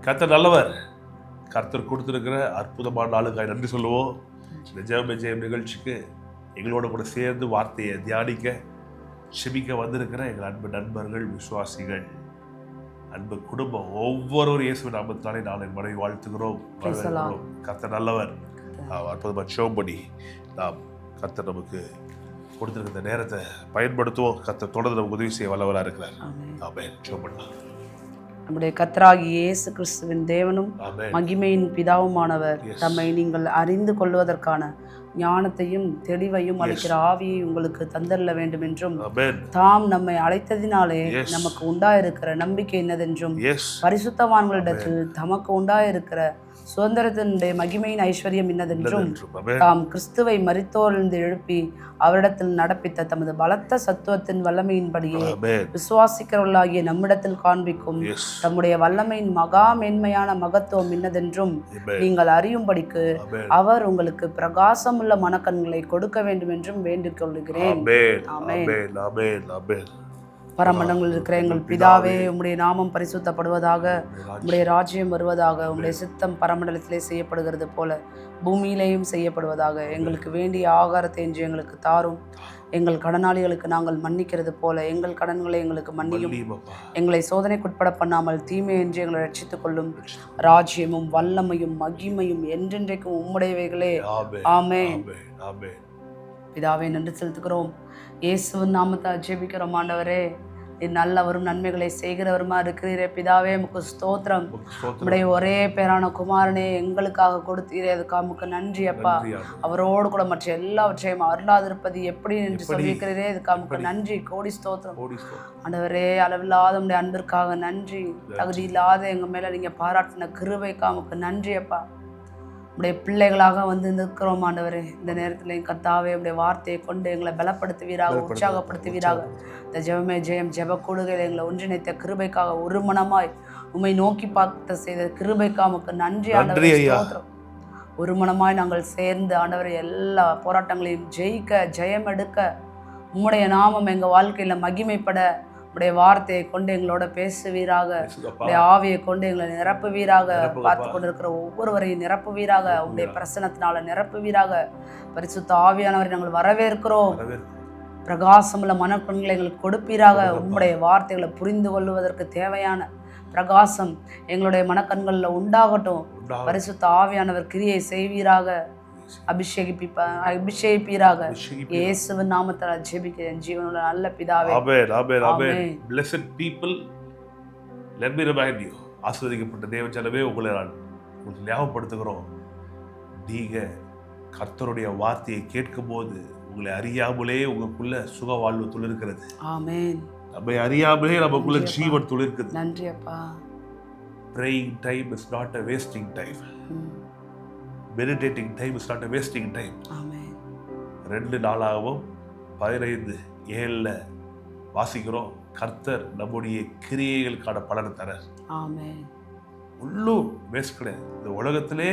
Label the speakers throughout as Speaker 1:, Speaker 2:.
Speaker 1: கர்த்தர் நல்லவர். கர்த்தர் கொடுத்திருக்கிற அற்புதமான நாளுக்காய் நன்றி சொல்லுவோம். இந்த ஜெயம் நிகழ்ச்சிக்கு எங்களோட கூட சேர்ந்து வார்த்தையை தியானிக்க செபிக்க வந்திருக்கிற எங்கள் அன்பு நண்பர்கள், விசுவாசிகள், அன்பு குடும்பம் ஒவ்வொருவரும் இயேசு நாமத்தினாலே நான் என் மனைவி வாழ்த்துகிறோம். கர்த்தர் நல்லவர். அற்புதமாக ஷோம் பண்ணி நாம் கர்த்தர் நமக்கு கொடுத்திருக்கிற இந்த நேரத்தை பயன்படுத்துவோம். கர்த்தர் தொடர்ந்து நமக்கு உதவி செய்ய வல்லவராக இருக்கிறார். ஆமென். ஷோம் பண்ணலாம்.
Speaker 2: நம்முடைய கர்த்தராகிய இயேசு கிறிஸ்துவின் தேவனும் மகிமையின் பிதாவுமானவர் தம்மை நீங்கள் அறிந்து கொள்வதற்கான ஞானத்தையும் தெளிவையும் அளிக்கிற ஆவியை உங்களுக்கு தந்தரல வேண்டும் என்றும், தாம் நம்மை அழைத்ததினாலே நமக்கு உண்டாயிருக்கிற நம்பிக்கை என்னதென்றும், பரிசுத்தவான்களிடத்தில் தமக்கு உண்டாயிருக்கிற சுதந்திரத்தினுடைய மகிமையின் ஐஸ்வர்யம் என்னதென்றும், தாம் கிறிஸ்துவை மரித்தோரிலிருந்து எழுப்பி அவரிடத்தில் நடப்பித்த தமது பலத்த சத்துவத்தின் வல்லமையின்படியே விசுவாசிக்கிறவர்களாகிய நம்மிடத்தில் காண்பிக்கும் தம்முடைய வல்லமையின் மகா மேன்மையான மகத்துவம் என்னதென்றும் நீங்கள் அறியும்படிக்கு அவர் உங்களுக்கு பிரகாசமுள்ள மனக்கண்களை கொடுக்க வேண்டும் என்றும் வேண்டிக் கொள்கிறேன். பரமண்டலங்களில் இருக்கிற எங்கள் பிதாவே, உம்முடைய நாமம் பரிசுத்தப்படுவதாக, உம்முடைய ராஜ்யம் வருவதாக, உம்முடைய சித்தம் பரமண்டலத்திலே செய்யப்படுகிறது போல பூமியிலேயும் செய்யப்படுவதாக. எங்களுக்கு வேண்டிய ஆகாரத்தை இன்று எங்களுக்கு தாரும். எங்கள் கடனாளிகளுக்கு நாங்கள் மன்னிக்கிறது போல எங்கள் கடன்களை எங்களுக்கு மன்னியும். எங்களை சோதனைக்குட்பட பண்ணாமல் தீமை என்று எங்களை ரட்சித்துக் கொள்ளும். ராஜ்யமும் வல்லமையும் மகிமையும் என்றென்றைக்கும் உம்முடையவைகளே. ஆமென். பிதாவே, நன்றி செலுத்துகிறோம். இயேசுவின் நாமத்தை ஜெபிக்கிறோம். ஆண்டவரே, நல்லவரும் நன்மைகளை செய்கிறவருமா இருக்கிறீரே பிதாவே, உமக்கு ஸ்தோத்திரம். உம்முடைய ஒரே பேரான குமாரனே எங்களுக்காக கொடுத்தீரே, அதுக்காக உமக்கு நன்றி அப்பா. அவரோடு கூட மற்ற எல்லாவற்றையும் அருளாதிருப்பது எப்படி என்று சொல்லியிருக்கிறீரே, அதுக்காக உமக்கு நன்றி. கோடி ஸ்தோத்திரம் ஆண்டவரே. அளவில்லாத உம்முடைய அன்பிற்காக நன்றி. தகுதி இல்லாத எங்க மேல நீங்க பாராட்டின கிருபைக்காக உமக்கு நன்றி அப்பா. உடைய பிள்ளைகளாக வந்து நிற்கிறோம் ஆண்டவரே. இந்த நேரத்தில் என் கர்த்தாவே, உடைய வார்த்தையை கொண்டு எங்களை பலப்படுத்துவீராக, உற்சாகப்படுத்துவீராக. இந்த ஜெபமே ஜெயம் ஜெப கூடுகையில் எங்களை ஒன்றிணைத்த கிருபைக்காக, ஒரு மனமாய் உம்மை நோக்கி பார்த்த செய்த கிருபைக்காக உமக்கு நன்றி ஆண்டவரே. ஒரு மனமாய் நாங்கள் சேர்ந்து ஆண்டவரை எல்லா போராட்டங்களையும் ஜெயிக்க, ஜெயம் எடுக்க, உம்முடைய நாமம் எங்கள் வாழ்க்கையில் மகிமைப்பட உடைய வார்த்தையை கொண்டு எங்களோட பேசுவீராக. உடைய ஆவியை கொண்டு எங்களை நிரப்புவீராக. பார்த்து கொண்டிருக்கிற ஒவ்வொருவரையும் நிரப்புவீராக. உடைய பிரசனத்தினால நிரப்புவீராக. பரிசுத்த ஆவியானவரை நாங்கள் வரவேற்கிறோம். பிரகாசமுள்ள மனக்கண்களை எங்களுக்கு கொடுப்பீராக. உம்முடைய வார்த்தைகளை புரிந்து கொள்வதற்கு தேவையான பிரகாசம் எங்களுடைய மனக்கண்களில் உண்டாகட்டும். பரிசுத்த ஆவியானவர் கிரியை செய்வீராக, அபிஷேகிப்பீராக. இயேசுவின் நாமத்தில் ஜெபிக்கிறேன் ஜீவனுள்ள நல்ல பிதாவே.
Speaker 1: ஆமென். ஆமென். ஆமென். Blessed people, let me remind you, ஆசீர்வதிக்கப்பட்ட தேவஜனமே, உங்களை நான் உங்களுக்கு ஞாபகப்படுத்துகிறோம். நீங்க கர்த்தருடைய வார்த்தையை கேட்கும்போது உங்களை அறியாமலே உங்களுக்குள்ள சுக வாழ்வு துளிர்க்கிறது. ஆமென். நம்மை அறியாமலே நமக்குள்ள ஜீவன் துளிர்க்குது.
Speaker 2: நன்றி அப்பா.
Speaker 1: Praying time is not a wasting time. Meditating time is not a wasting time.
Speaker 2: ஆமென்.
Speaker 1: 2 நாளாகவும் 15:7 வாசிக்கிறோம். கர்த்தர் நம்முடைய கிரியைகளுக்கான பலனை தரார்.
Speaker 2: ஆமென்.
Speaker 1: உள்ளும் வேஸ்ட் கிடையாது. இந்த உலகத்திலே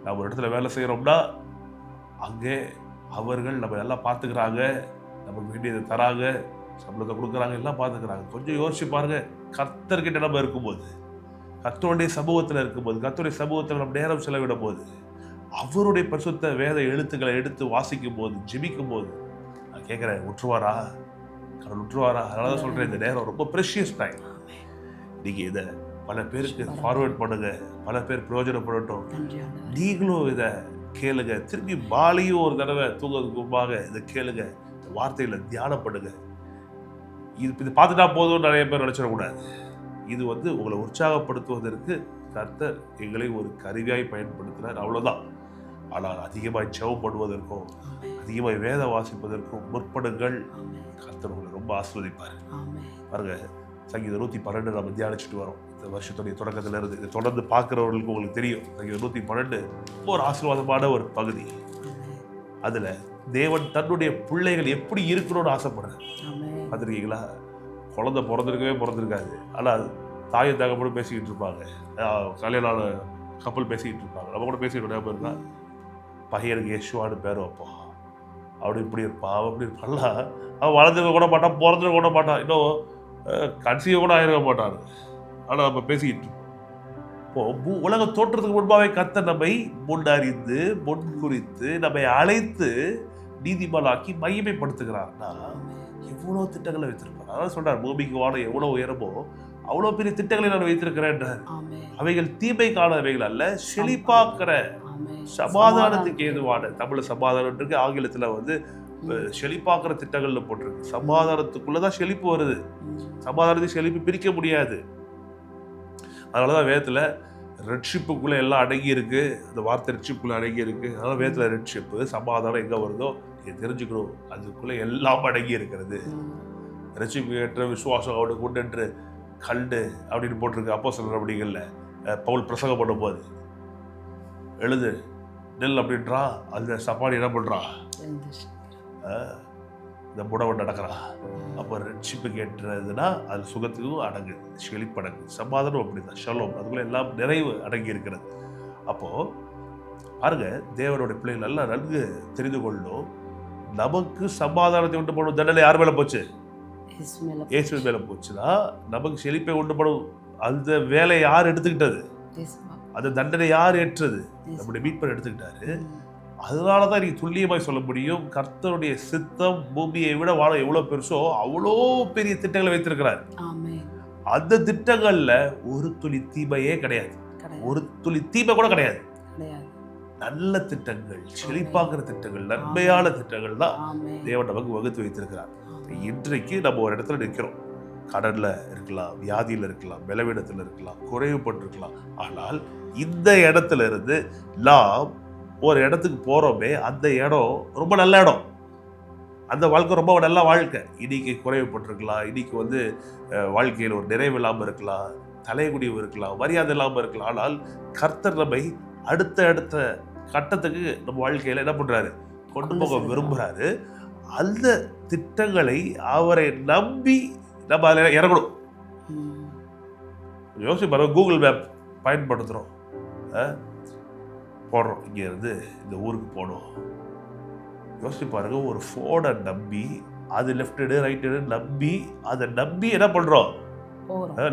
Speaker 1: நம்ம ஒரு இடத்துல வேலை செய்கிறோம்னா அங்கே அவர்கள் நம்ம எல்லாம் பார்த்துக்கிறாங்க, நமக்கு வேண்டியதை தராங்க, சம்பளத்தை கொடுக்குறாங்க, எல்லாம் பார்த்துக்கிறாங்க. கொஞ்சம் யோசிச்சு பாருங்க, கர்த்தர்கிட்ட நம்ம இருக்கும்போது, கர்த்தருடைய சமூகத்தில் இருக்கும்போது, கர்த்தருடைய சமூகத்தில் நம்ம நேரம் செலவிடும் போது, அவருடைய பரிசுத்த வேத எழுத்துக்களை எடுத்து வாசிக்கும் போது, ஜெபிக்கும் போது, நான் கேட்குறேன், விட்டுருவாரா? கடவுள் விட்டுருவாரா? அதனால தான் சொல்கிறேன், இந்த நேரம் ரொம்ப ப்ரெஷியஸ் டைம். நீங்கள் இதை பல பேருக்கு ஃபார்வேர்ட் பண்ணுங்க, பல பேர் பிரயோஜனப்படட்டும். நீங்களும் இதை கேளுங்க. திரும்பி மாலையும் ஒரு தடவை தூங்குறதுக்கு முன்பாக இதை கேளுங்க, இந்த வார்த்தைகளை தியானம் பண்ணுங்க. இது பார்த்துட்டா போதும் நிறைய பேர் நினச்சிடக்கூடாது. இது உங்களை உற்சாகப்படுத்துவதற்கு கர்த்தர் எங்களை ஒரு கருவியாய் பயன்படுத்தினார், அவ்வளோதான். ஆனால் அதிகமாக ஜெபம் பண்ணுவதற்கும் அதிகமாக வேத வாசிப்பதற்கும் முற்படுங்கள். கர்த்தர் உங்களை ரொம்ப ஆசீர்வதிப்பார். பாருங்க, சங்கீதம் 112 நம்ம தியானிச்சுட்டு வரோம். இந்த வருஷத்துடைய தொடக்கத்தில் இருந்து இதை தொடர்ந்து பார்க்குறவர்களுக்கு உங்களுக்கு தெரியும், சங்கீதம் 112 ஒரு ஆசீர்வாதமான ஒரு பகுதி. அதில் தேவன் தன்னுடைய பிள்ளைகள் எப்படி இருக்கணும்னு ஆசைப்படுறார். பார்த்துருக்கீங்களா? குழந்தை பிறந்திருக்காது, ஆனால் தாயும் தகப்பனும் பேசிக்கிட்டு இருப்பாங்க. கல்யாண கப்பல் பேசிக்கிட்டு இருப்பாங்க. நம்ம கூட பேசிக்கிட்டு இருக்கா, பையனுக்கு யேசுவான்னு பேர் வைப்போம், அப்படி இப்படி இருப்பான், அவன் அப்படி இருப்பான்லாம். அவன் வளர்ந்துருக்க கூட மாட்டான், பிறந்திருக்க கூட மாட்டான், இன்னும் கன்சீவ் கூட ஆயிருக்க மாட்டான். ஆனால் நம்ம பேசிக்கிட்டு இருப்போம். அப்போ உலக தோற்றத்துக்கு முன்பாவே கர்த்தர் நம்மை முன்னறிந்து முன்குறித்து நம்மை அழைத்து நீதிமானாக்கி மகிமைப்படுத்துகிறார்னா எவ்வளவு திட்டங்களை வைத்திருப்பார். அதான் சொல்றார், பூமிக்கு வானம் எவ்வளவு உயரமோ அவ்வளவு பெரிய திட்டங்களை நான் வைத்திருக்கிறேன். அவைகள் தீமைக்கானவைகள் அல்ல, செழிப்பாக்குற சமாதானத்துக்கு ஏதுவான. தமிழ்ல சமாதானம் இருக்கு, ஆங்கிலத்துல செழிப்பாக்குற திட்டங்கள்ல போட்டிருக்கு. சமாதானத்துக்குள்ளதான் செழிப்பு வருது. சமாதானத்தை செழிப்பு பிரிக்க முடியாது. அதனாலதான் வேதத்துல ரெட்ஷிப்புக்குள்ள எல்லாம் அடங்கி இருக்கு. அந்த வார்த்தை ரெட்ஷிப்புக்குள்ள அடங்கி இருக்கு. அதனால வேதத்துல ரெட்ஷிப்பு சமாதானம் எங்க வருதோ நீங்க தெரிஞ்சுக்கணும், அதுக்குள்ள எல்லாம் அடங்கி இருக்கிறது. ரெட்ஷிப்பு ஏற்ற விசுவாசம் அவனுக்கு உண்டு என்று கண்டு அப்படின்னு போட்டிருக்கு. அப்போஸ்தலர் நடவடிக்கைகள்ல பவுல் பிரசங்கம் பண்ணும்போது எழுது நெல் அப்படின்றான், அந்த சப்பாடி என்ன பண்றான், இந்த புடவை நடக்கிறான். அப்போ ரெட்ஷிப்பு கேட்டுறதுன்னா அது சுகத்துக்கும் அடங்குது, செழிப்படங்கு. சமாதானம் அப்படிதான், ஷலோம், அதுக்குள்ள எல்லாம் நிறைவு அடங்கி இருக்கிறது. அப்போ பாருங்க, தேவனுடைய பிள்ளைகள் எல்லாம் நன்கு தெரிந்து கொள்ளணும், நமக்கு சமாதானத்தை உண்டு பண்ணும் தண்டனை யார் மேல போச்சு, இயேசு மேல போச்சுன்னா நமக்கு செழிப்பை உண்டு பண்ணும் அந்த வேலையை யார் எடுத்துக்கிட்டது, அந்த தண்டனை யார் ஏற்றது, நம்முடைய மீட்பர் எடுத்துக்கிட்டாரு. அதனாலதான் நீங்க துல்லியமாய் சொல்ல முடியும், கர்த்தருடைய சித்தம் பூமியை விட வானம் எவ்வளவு பெருசோ அவ்வளோ பெரிய திட்டங்களை வைத்திருக்கிறார். அந்த திட்டங்கள்ல ஒரு துளி தீமையே கிடையாது, ஒரு துளி தீமை கூட கிடையாது. நல்ல திட்டங்கள், செழிப்பாக்குற திட்டங்கள், நன்மையான திட்டங்கள் தான் தேவன் நமக்கு வகுத்து வைத்திருக்கிறார். இன்றைக்கு நம்ம ஒரு இடத்துல நிற்கிறோம், கடல்ல இருக்கலாம், வியாதியில இருக்கலாம், பலவீனத்துல இருக்கலாம், குறைவுபட்டிருக்கலாம். ஆனால் இந்த இடத்துல இருந்து நாம் ஒரு இடத்துக்கு போறோமே, அந்த இடம் ரொம்ப நல்ல இடம், அந்த வாழ்க்கை ரொம்ப நல்ல வாழ்க்கை. இன்னைக்கு குறைவுபட்டிருக்கலாம், இன்னைக்கு வாழ்க்கையில் ஒரு நிறைவு இல்லாமல் இருக்கலாம், தலைகுடிவு இருக்கலாம், மரியாதை இல்லாமல் இருக்கலாம். ஆனால் கர்த்தர் நம்மை அடுத்த கட்டத்துக்கு நம்ம வாழ்க்கையில என்ன பண்றாரு, கொண்டு போக விரும்புறாரு. அந்த திட்டங்களை அவரை நம்பி நம்ம அதில் இறங்கணும். யோசிச்சு பாருங்க, கூகுள் மேப் பயன்படுத்துகிறோம், போடுறோம், இங்கே இருந்து இந்த ஊருக்கு போகணும். யோசிச்சு பாருங்க, ஒரு ஃபோனை நம்பி அது லெஃப்ட் எடு ரைட் எடு நம்பி அதை நம்பி என்ன பண்ணுறோம்,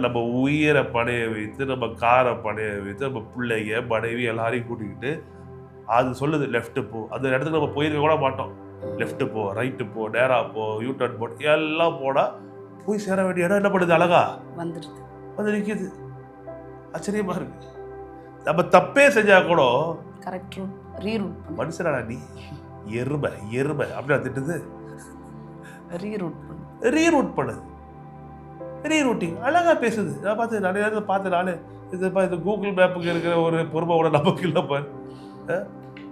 Speaker 1: நம்ம உயிரை பணைய வைத்து, நம்ம காரை பணைய வைத்து, நம்ம பிள்ளைங்க மனைவி எல்லாரையும் கூட்டிக்கிட்டு அது சொல்லுது லெஃப்ட்டு போ. அந்த இடத்துக்கு நம்ம போயிருக்க கூட மாட்டோம். லெஃப்ட்டு போ, ரைட்டு போ, நேராக போ, யூட்டர்ன் போ, எல்லாம் போனால் போய் சேர வேண்டிய இடம் என்ன பண்ணுது, அழகா வந்து நிற்கிது. ஆச்சரியமா இருக்கு. நம்ம தப்பே செஞ்சா கூட மனுஷனா நீ எருமை எருமை அப்படின்னா திட்டுது, ரீரூட் பண்ணுது, ரீரூட்டிங் அழகா பேசுது. நான் பார்த்து நிறைய நேரத்தில் பார்த்து நானே இந்த கூகுள் மேப்புக்கு இருக்கிற ஒரு பொறுமை கூட நமக்கு இல்லை பாரு.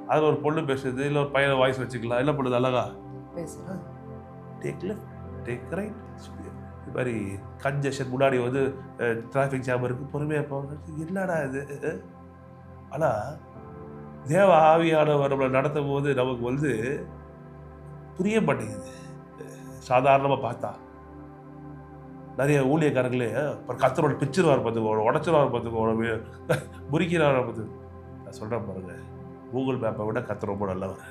Speaker 1: அதில் ஒரு பொண்ணு பேசுது, இல்லை ஒரு பையனை வாய்ஸ் வச்சுக்கலாம், என்ன பண்ணுது அழகா டேக் லெஃப்ட் டேக் ரைட். இது மாதிரி கன்ஜெஷன் முன்னாடி டிராஃபிக் ஜாம் இருக்கு, பொறுமையாக போங்க, என்னடா இது. ஆனால் தேவ ஆவியானவர் நம்மளை நடத்தும் போது நமக்கு புரிய மாட்டேங்குது. சாதாரணமாக பார்த்தா நிறைய ஊழியக்காரங்களே கர்த்தரோட பிச்சிருவார் பார்த்துக்கோ, உடச்சிருவார் பார்த்துக்கோ, முறிக்கிறார் பார்த்துக்கோ. நான் சொல்கிறேன் பாருங்க, கூகுள் மேப்பை விட கர்த்தர் ரொம்ப நல்லவர்.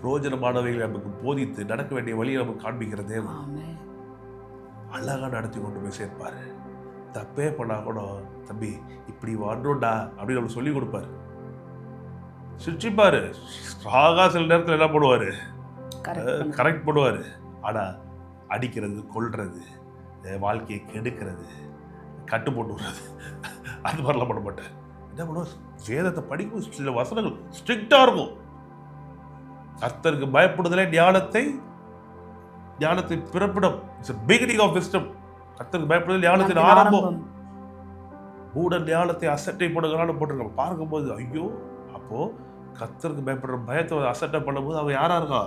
Speaker 1: பிரயோஜனமானவைகளை நமக்கு போதித்து நடக்க வேண்டிய வழியை நமக்கு காண்பிக்கிற தேவன் அழகா நடத்தி கொண்டு போய் சேர்ப்பாரு. தப்பே பண்ணா கூட தம்பி இப்படி வரணும்டா அப்படின்னு நம்ம சொல்லி கொடுப்பாரு, சிரிச்சுப்பாரு. ஸ்ட்ராங்கா சில நேரத்தில் என்ன பண்ணுவாரு, கரெக்ட் பண்ணுவாரு. ஆனா அடிக்கிறது, கொல்றது, வாழ்க்கையை கெடுக்கிறது, கட்டு போட்டு விடுறது, அது மாதிரிலாம் பண்ண மாட்டேன். என்ன பண்ணுவோம், வேதத்தை படிக்கும் சில வசனங்கள் ஸ்ட்ரிக்டா இருக்கும். கர்த்தருக்கு பயப்படுதலே ஞானத்தை பிறப்பிடம், பிகினிங் ஆஃப் விஸ்டம். கர்த்தருக்கு பயப்படுதல் ஞானத்தின் ஆரம்பம். மூட ஞானத்தை அசட்டை பண்ணுகிறான்னு போட்டிருக்க பார்க்கும்போது ஐயோ, அப்போ கர்த்தருக்கு பயப்படுற பயத்தை அசட்டை பண்ணும்போது அவன் யாரா இருக்கா,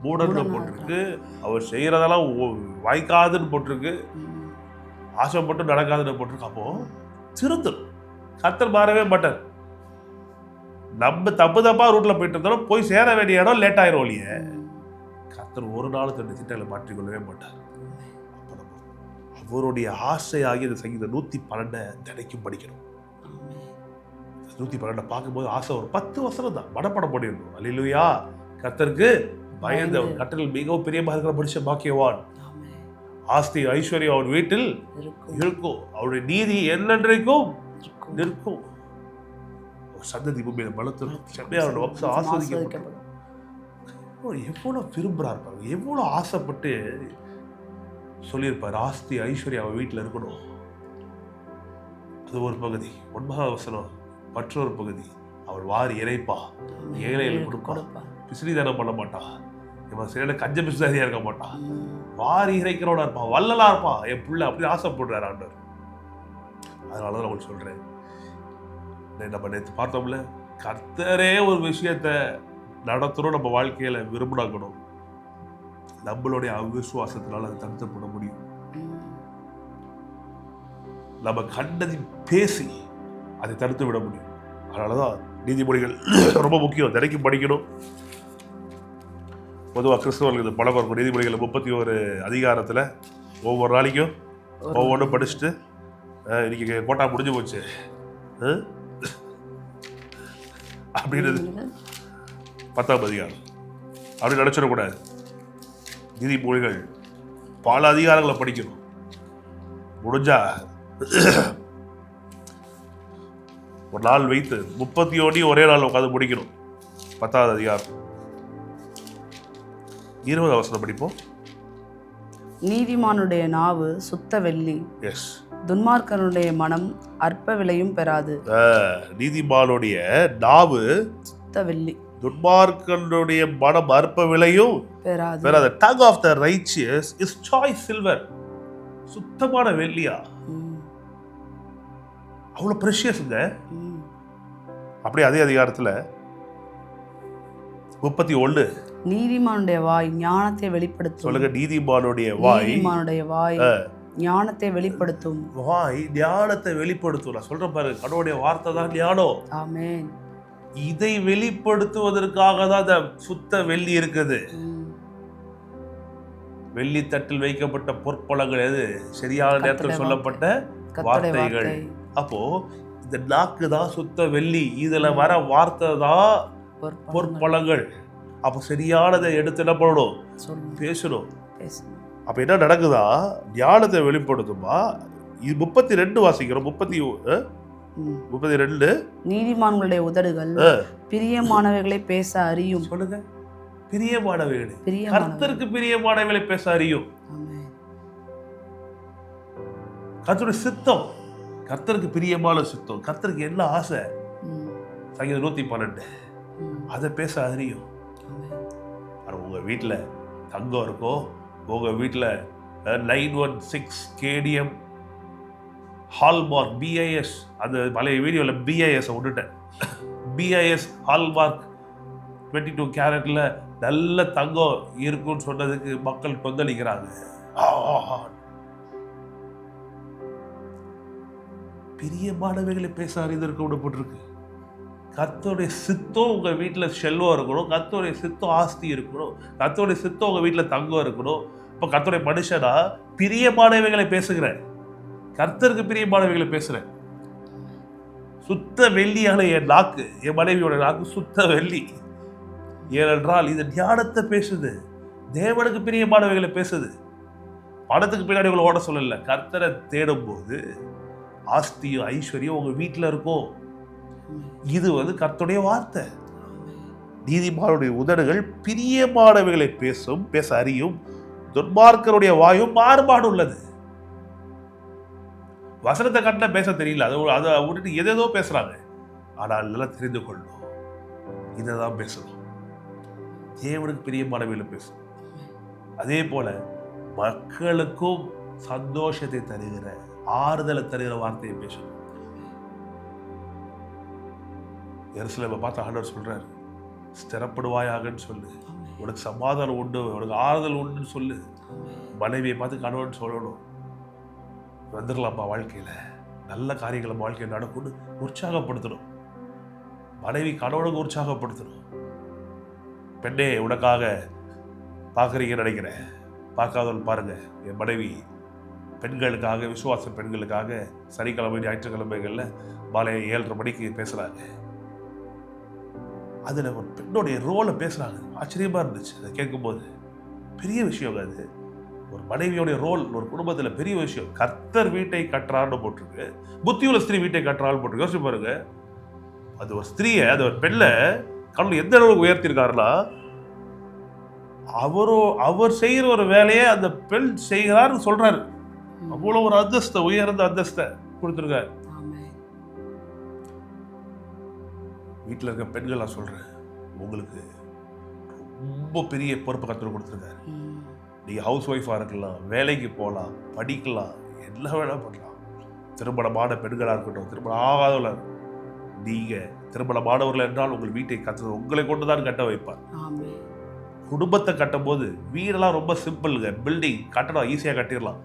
Speaker 1: மூடன்னு போட்டிருக்கு. அவர் செய்யறதெல்லாம் வாய்க்காதுன்னு போட்டிருக்கு, ஆசைப்பட்டு நடக்காதுன்னு போட்டிருக்கு. அப்போ திருத்தல் கர்த்தர் மாறவே மாட்டார். நம்ம தப்பா ரூட்ல போயிட்டு இருந்தாலும் போய் சேர வேண்டிய இடம் லேட் ஆயிரும் ஒழிய கர்த்தர் ஒரு நாள் தன்னுடைய திட்டங்களை மாற்றிக்கொள்ளவே மாட்டார். அவருடைய ஆசையாகி இந்த சங்கீதம் 112 தினைக்கும் படிக்கணும். 112 பார்க்கும்போது ஆசை ஒரு 10 வசனம் தான் மனப்படம் பண்ணிடணும். அல்லேலூயா, கர்த்தருக்கு பயந்து அவர் கட்டளையில் மிகவும் பிரியமாக இருக்கிற மனுஷன் பாக்கியவான். ஆஸ்தி ஐஸ்வர்யம் அவர் வீட்டில்
Speaker 2: இருக்கும்.
Speaker 1: இருக்கும். அவருடைய நீதி என்னென்றைக்கும்
Speaker 2: இருக்கும்.
Speaker 1: நிற்கும். ஒரு சந்ததி பூமியில பலத்திலும் செம்மையா அவருடைய வம்சம் ஆஸ்வதிக்கப்படும். எவ்வளவு விரும்புறாரு பாருங்க, எவ்வளவு ஆசைப்பட்டு சொல்லியிருப்பார் ஆஸ்தி ஐஸ்வர்யம் அவன் வீட்டில் இருக்கணும். அது ஒரு பகுதி. 9ஆம் வசனம் மற்றொரு பகுதி, அவள் வாரி இறைப்பா, ஏழைகளுக்கு கொடுப்பா, பிசிறிதானம் பண்ண மாட்டா, இவன் சரியான கஞ்ச பிசிதாரியா இருக்க மாட்டான், வாரி இறைக்கிறவனா இருப்பான், வல்லலா இருப்பான் என் புள்ள அப்படி ஆசைப்படுறாரு ஆண்டவர். அதனாலதான் நான் உங்களுக்கு சொல்றேன், நம்ம நேற்று பார்த்தோம்ல, கர்த்தரே ஒரு விஷயத்த நடத்தணும் நம்ம வாழ்க்கையில விரும்பினாக்கணும், நம்மளுடைய அவிசுவாசத்தினால அதை தடுத்துப்பட முடியும். நம்ம கண்டதை பேசி அதை தடுத்து விட முடியும். அதனாலதான் நீதிமொழிகள் ரொம்ப முக்கியம், தினைக்கும் படிக்கணும். பொதுவாக கிறிஸ்தவர்கள் பழக்கம் இருக்கும். நீதிமொழிகள் 31 அதிகாரத்தில் ஒவ்வொரு நாளைக்கும் ஒவ்வொன்றும் படிச்சுட்டு இன்னைக்கு கோட்டா முடிஞ்சு போச்சு அப்படின்றது 10ஆம் அதிகாரம் அப்படி நினைச்சிடக்கூடாது. நீதிமொழிகள் பல அதிகாரங்களை படிக்கணும். முடிஞ்சா ஒரு நாள் வைத்து 31 ஒரே நாள் உட்காந்து முடிக்கணும். 10ஆவது அதிகாரம் 20 வசனம் படிப்போம்.
Speaker 2: நீதிமானுடைய நாவு சுத்த வெள்ளி,
Speaker 1: எஸ்,
Speaker 2: துன்மார்க்கனுடைய மனம் அற்ப விலையும் பெறாது.
Speaker 1: நீதிமானுடைய நாவு
Speaker 2: சுத்த வெள்ளி,
Speaker 1: துன்மார்க்கனுடைய மனம் அற்ப விலையும்
Speaker 2: பெறாது.
Speaker 1: பெறாது. Tongue of the righteous is choice silver. சுத்தமான வெள்ளியா, அவ்வளவு பிரஷியஸ்ங்க. அப்படியே அதே அதிகாரத்துல 31
Speaker 2: நீதிமானுடைய வாய் ஞானத்தை வெளிப்படுத்தும்.
Speaker 1: சொல்லுங்க, நீதிமானுடைய வாய்,
Speaker 2: நீதிமானுடைய வாய் ஞானத்தை வெளிப்படுத்தும்.
Speaker 1: வாய் ஞானத்தை வெளிப்படுத்தும். நான் சொல்றேன் பாருங்க, கடவுளுடைய வார்த்தை தான் ஞானம்.
Speaker 2: ஆமென்.
Speaker 1: இதை வெளிப்படுத்துவதற்காக தான் அந்த சுத்த வெள்ளி இருக்குது. வெள்ளி தட்டில் வைக்கப்பட்ட பொற்பழங்கள் எது? சரியான நேரத்தில் சொல்லப்பட்ட வார்த்தைகள். அப்போ இந்த நாக்கு தான் சுத்த வெள்ளி, இதுல வர வார்த்தை தான் பொற்பழங்கள். அப்போ சரியானதை எடுத்து என்ன பண்ணணும்? பேசணும். அப்ப என்ன நடக்குதா? ஞானத்தை வெளிப்படுத்துமா. இது 32 வாசிக்கிறோம். 32
Speaker 2: நீதிமான்களுடைய உதடுகள் பிரியமானவைகளை பேச அறியும்.
Speaker 1: சொல்லுங்க, பிரியமானவைகளை, கர்த்தருக்கு பிரியமானவைகளை பேச அறியும். கர்த்தருடைய சித்தம், கர்த்தருக்கு பிரியமான சித்தம், கர்த்தருக்கு என்ன ஆசை, சங்கீதம் 112 அதை பேச அறியும். உங்க வீட்டுல தங்கம் இருக்கோ, உங்க வீட்டுல 916 KDM ஹால்மார்க் BIS, அந்த பழைய வீடியோல BIS விட்டுட்டேன், BIS ஹால்மார்க் 22 கேரட்ல நல்ல தங்கம் இருக்குன்னு சொன்னதுக்கு மக்கள் கொந்தளிக்கிறாங்க. பிரியமானவைகளை பேச அறிந்திருக்க விடப்பட்டிருக்கு. கர்த்தருடைய சித்தம் உங்க வீட்டுல செல்வம் இருக்கணும், கர்த்தருடைய சித்தம் ஆஸ்தி இருக்கணும், கர்த்தருடைய சித்தம் உங்க வீட்டுல தங்கம் இருக்கணும். இப்ப கர்த்தருடைய மனுஷனா பிரியமானவைகளை பேசுகிறேன், கர்த்தருக்கு பிரியமானவைகளை பேசுறேன். சுத்த வெள்ளியான என் நாக்கு, என் மனைவியோட நாக்கு சுத்த வெள்ளி. ஏனென்றால் இது ஞானத்தை பேசுது, தேவனுக்கு பிரியமானவைகளை பேசுது. பணத்துக்கு பின்னாடி உங்களை ஓட சொல்லல. கர்த்தரை தேடும் போது ஆஸ்தியும் ஐஸ்வர்யம் உங்க வீட்டுல இருக்கும். இது கர்த்தருடைய வார்த்தை. நீதிமானுடைய உதடுகள் பிரியமானவைகளை பேசும், பேச அறியும். துன்மார்க்கருடைய வாயும் மாறுபாடு உள்ளது. வசனத்தை கண்ட பேச தெரியல, அதை விட்டுட்டு எதேதோ பேசுறாங்க. ஆனால் நல்லா தெரிந்து கொள்ளணும், இதைதான் பேசணும். தேவனுக்கு பிரியமானவைகளை பேசணும். அதே போல மக்களுக்கும் சந்தோஷத்தை தருகிற, ஆறுதலை தருகிற வார்த்தையை பேசணும். எருசலேமை பார்த்து ஆண்டவர் சொல்றாரு, ஸ்திரப்படுவாயாகன்னு சொல்லு, உனக்கு சமாதானம் உண்டு, உனக்கு ஆறுதல் உண்டுன்னு சொல்லு. மனைவியை பார்த்து கணவன் சொல்லணும், வந்துடலாம்ப்பா, வாழ்க்கையில நல்ல காரியங்களை வாழ்க்கையில் நடக்கும்னு உற்சாகப்படுத்தணும். மனைவி கணவனுக்கு உற்சாகப்படுத்தணும். பெண்ணே, உனக்காக பார்க்குறீங்கன்னு நினைக்கிறேன், பார்க்காதவன் பாருங்க. என் மனைவி பெண்களுக்காக, விசுவாச பெண்களுக்காக சனிக்கிழமை ஞாயிற்றுக்கிழமைகள்ல மாலை 7:30 மணிக்கு பேசுறாங்க. அதுல ஒரு பெண்ணுடைய ரோலை பேசுறாங்க. ஆச்சரியமா இருந்துச்சு அதை கேட்கும்போது. பெரிய விஷயம் அது. ஒரு மனைவியோடைய ரோல் ஒரு குடும்பத்தில் பெரிய விஷயம். கர்த்தர் வீட்டை கட்டுறான்னு போட்டிருக்கு, புத்தியுள்ள ஸ்திரீ வீட்டை கட்டுறான்னு போட்டிருக்கு. யோசிச்சு பாருங்க, அது ஒரு ஸ்திரீயை, அது ஒரு பெண்ணை கடவுள் எந்த அளவுக்கு உயர்த்திருக்காருன்னா, அவர் செய்கிற ஒரு வேலையை அந்த பெண் செய்கிறாருன்னு சொல்றாரு. அவ்வளோ ஒரு அந்தஸ்தை, உயர்ந்த அந்தஸ்தை கொடுத்துருக்காரு. வீட்டில் இருக்க பெண்கள் நான் சொல்றேன், உங்களுக்கு ரொம்ப பெரிய பொறுப்பு கற்றுக் கொடுத்துருக்காரு. நீங்க ஹவுஸ் ஒய்ஃபா இருக்கலாம், வேலைக்கு போகலாம், படிக்கலாம், என்ன வேணா பண்ணலாம். திருமணமான பெண்களா இருக்கட்டும், திருமணம் ஆகாதவர்களா, நீங்க திருமணமானவர்கள் என்றால் உங்கள் வீட்டை கற்று உங்களை கொண்டுதான் கட்ட வைப்பார். குடும்பத்தை கட்டும் போது வீடெல்லாம் ரொம்ப சிம்பிளுங்க. பில்டிங் கட்டணும், ஈஸியாக கட்டிடலாம்.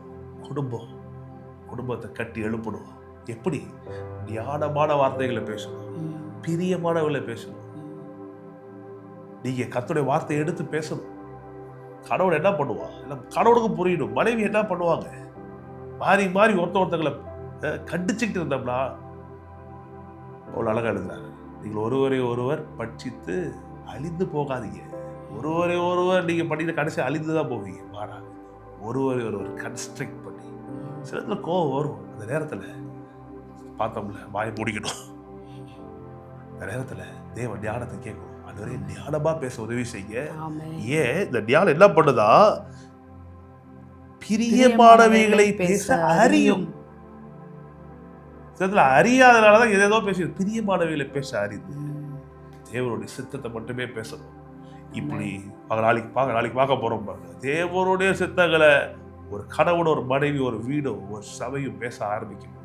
Speaker 1: குடும்பத்தை கட்டி எழுப்பணும். எப்படி? ஞானமான வார்த்தைகளை பேசணும், பிரியமானவர்களை பேசணும். நீங்க கர்த்தருடைய வார்த்தையை எடுத்து பேசணும். கடவுள் என்ன பண்ணுவா? கடவுளுக்கு புரியணும். மனைவி என்ன பண்ணுவாங்க? மாறி மாறி ஒருத்தங்களை கண்டிச்சுக்கிட்டு இருந்தோம்னா, அவ்வளோ அழகா எழுதுறாரு. நீங்கள் ஒருவரை ஒருவர் பட்சித்து அழிந்து போகாதீங்க. ஒருவரை ஒருவர் நீங்க பண்ணிட்டு கடைசி அழிந்து தான் போவீங்க. மாறாக ஒருவரை ஒருவர் கன்ஸ்ட்ரக்ட் பண்ணி, சில இடத்துல கோவம் வரும். அந்த நேரத்தில் பார்த்தோம்ல, வாயை மூடிக்கணும். அந்த நேரத்தில் தேவ ஞானத்தை கேட்கணும். அதுவரை ஞானமா பேச உதவி செய்ய. ஏன் இந்த ஞானம் என்ன பண்ணுதா? பிரியமானவைகளை பேச அறியும். அறியாதனாலதான் எதோ பேச, பிரியமானவைகளை பேச அறிந்து தேவனுடைய சித்தத்தை மட்டுமே பேசணும். இப்படி நாளைக்கு பார்க்க போறோம் பாருங்க. தேவனுடைய சித்தங்களை ஒரு கணவன், ஒரு மனைவி, ஒரு வீடோ, ஒரு சபையும் பேச ஆரம்பிக்கும்.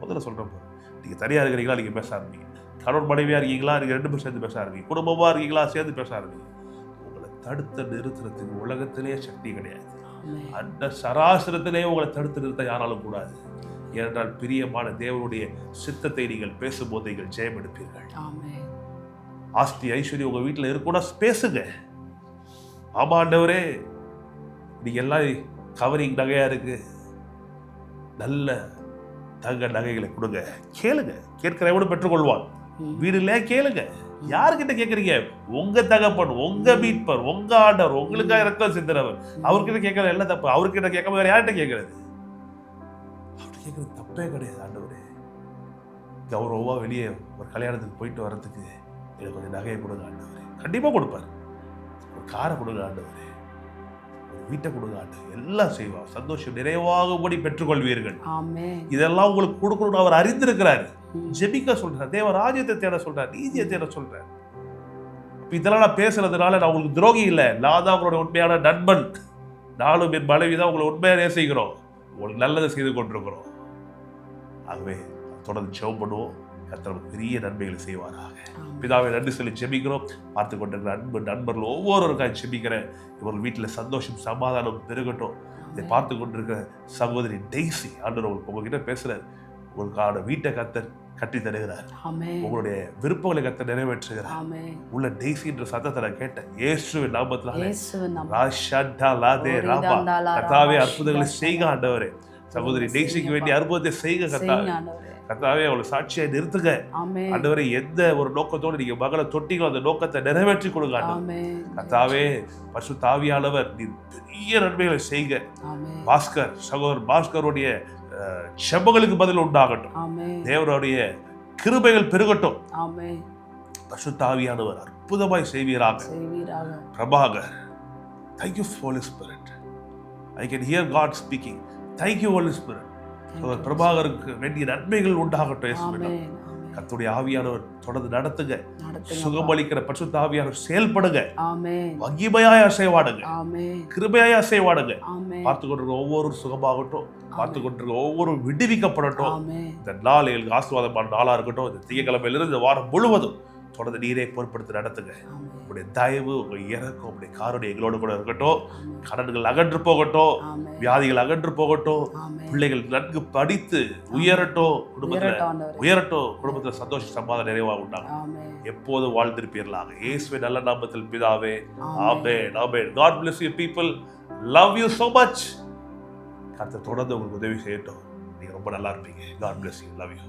Speaker 1: முதல்ல சொல்றேன், நீங்க தனியா இருக்கிறீங்களா, நீங்க பேச ஆரம்பிங்க. கணவன் மனைவியா இருக்கீங்களா, நீங்க 2 பேரும் சேர்ந்து பேச ஆரம்பிங்க. குடும்பமா இருக்கீங்களா, சேர்ந்து பேச ஆரம்பிங்க. உங்களை தடுத்து நிறுத்துறதுக்கு உலகத்திலேயே சக்தி கிடையாது. அந்த சராசரத்திலே உங்களை தடுத்து நிறுத்த யாராலும் கூடாது. ஏனென்றால் பிரியமான தேவனுடைய சித்தத்தை நீங்கள் பேசும்போது நீங்கள் ஜெயம் எடுப்பீர்கள். ஆஸ்தி ஐஸ்வர்யம் உங்க வீட்டில் இருக்குன்னா பேசுங்க. ஆமா ஆண்டவரே, நீங்க எல்லாம் கவரிங் நகையா இருக்கு, நல்ல தங்க நகைகளை கொடுங்க. கேளுங்க, கேட்கிறவனும் பெற்றுக்கொள்வான். வீடுல கேளுங்க. யாருக்கிட்ட கேட்கறீங்க? உங்க தகப்பன், உங்க மீட்பர், உங்க ஆண்டவர், உங்களுக்காக ரத்தம் சிந்தினவர். அவர்கிட்ட கேட்கறது எல்லாம் தப்பு. அவர்கிட்ட கேட்காம வேற யார்கிட்ட கேட்கறது? அப்படி கேட்கறது தப்பே கிடையாது. ஆண்டவரே, கௌரவமா வெளியே ஒரு கல்யாணத்துக்கு போயிட்டு வர்றதுக்கு எனக்கு கொஞ்சம் நகையை கொடுங்க ஆண்டவரே. கண்டிப்பா கொடுப்பாரு. ஒரு காரை கொடுங்க ஆண்டவரே, ஒரு வீட்டை கொடுங்க ஆண்டவர். எல்லாம் செய்வார். சந்தோஷம் நிறைவாகும்படி பெற்றுக்கொள்வீர்கள். இதெல்லாம் உங்களுக்கு கொடுக்கணும்னு அவர் அறிந்திருக்கிறாரு. ஜெபிக்க சொல்றார், தேவ ராஜ்யத்தை தேட சொல்றார், நீதியை தேட சொல்றார். இதெல்லாம் நான் பேசுறதுனால நான் உங்களுக்கு துரோகி இல்லை, நான் தான் உங்களோட உண்மையான நண்பன். நானும் என் மனைவி தான் உங்களை உண்மையாக நேசிக்கிறோம், உங்களுக்கு நல்லதை செய்து கொண்டிருக்கிறோம். ஆகவே தொடர்ந்து ஜெபம் பண்ணுவோம். கர்த்தர் பெரிய நன்மைகளை செய்வாராக. பிதாவை நன்றி சொல்லி ஜெபிக்கிறோம். பார்த்து கொண்டிருக்கிற அன்பு நண்பர்கள் ஒவ்வொருவருக்காக ஜெபிக்கிறேன். இவர்கள் வீட்டில் சந்தோஷம் சமாதானம் பெருகட்டும். இதை பார்த்து கொண்டிருக்கிற சகோதரி டெய்ஸி, ஆண்டவர் உங்ககிட்ட பேசுறாரு. உங்களுக்கான வீட்டை கர்த்தர் கட்டி தருகிறார். உங்களுடைய விருப்பங்களை கர்த்தர் நிறைவேற்றுகிறார். உள்ள டெய்ஸி என்ற சத்தத்தை நான் கேட்டேன். இயேசுவின் நாமத்தினாலே கர்த்தாவே அற்புதங்களை செய்க ஆண்டவரே. சகோதரி டெய்ஸிக்கு வேண்டிய அற்புதத்தை செய்க கர்த்தாவே. கர்த்தாவே அவளை சாட்சியை நிறுத்துங்க ஆண்டவரே. எந்த ஒரு நோக்கத்தோடு நீங்க மகளை தொட்டிகளோ அந்த நோக்கத்தை நிறைவேற்றி கொடுங்க கர்த்தாவே. பரிசுத்த ஆவியானவர் நீ பெரிய நன்மைகளை செய்க. பாஸ்கர், சகோதரர் பாஸ்கருடைய செபங்களுக்கு பதில் உண்டாகட்டும். தேவனுடைய கிருபைகள் பெருகட்டும். பரிசுத்த ஆவியானவர் அற்புதமாய் செய்வீராக. Prabhakar, thank you Holy Spirit. I can hear God speaking. Thank you Holy Spirit. பிரபாகருக்கு வேண்டிய நன்மைகள் உண்டாகட்டும். கர்த்தருடைய ஆவியானவர் தொடர்ந்து நடத்துங்க. சுகமளிக்கிற பரிசுத்த ஆவியானவர் செயல்படுங்க. மகிமையாய் அசைவாடுங்க, கிருபையாய் அசைவாடுங்க. பார்த்து கொண்டிருக்க ஒவ்வொரு சுகமாகட்டும், பார்த்து கொண்டிருக்க ஒவ்வொரு விடுவிக்கப்படட்டும். இந்த நாள் எங்களுக்கு ஆசீர்வாதமான நாளா இருக்கட்டும். இந்த திங்கட்கிழமையிலிருந்து இந்த வாரம் முழுவதும் தொடர்ந்து நீரே பொறுப்படுத்தி நடத்துங்க. உங்களுடைய தயவு, உங்க இறக்கம், உங்களுடைய காரணம் எங்களோடு கூட இருக்கட்டும். கடன்கள் அகன்று போகட்டும், வியாதிகள் அகன்று போகட்டும். பிள்ளைகள் நன்கு படித்து உயரட்டும், குடும்பத்துல சந்தோஷ சமாதானம் நிறைவாக உண்டாகும். எப்போதும் வாழ்ந்திருப்பீர்களாக. இயேசுவின் நல்ல நாமத்தில் பிதாவே, ஆமென், ஆமென். God bless you people. Love you so much. கர்த்தர் தொடர்ந்து உங்களுக்கு உதவி செய்யட்டும். நீங்க ரொம்ப நல்லா இருப்பீங்க. God bless you. Love you.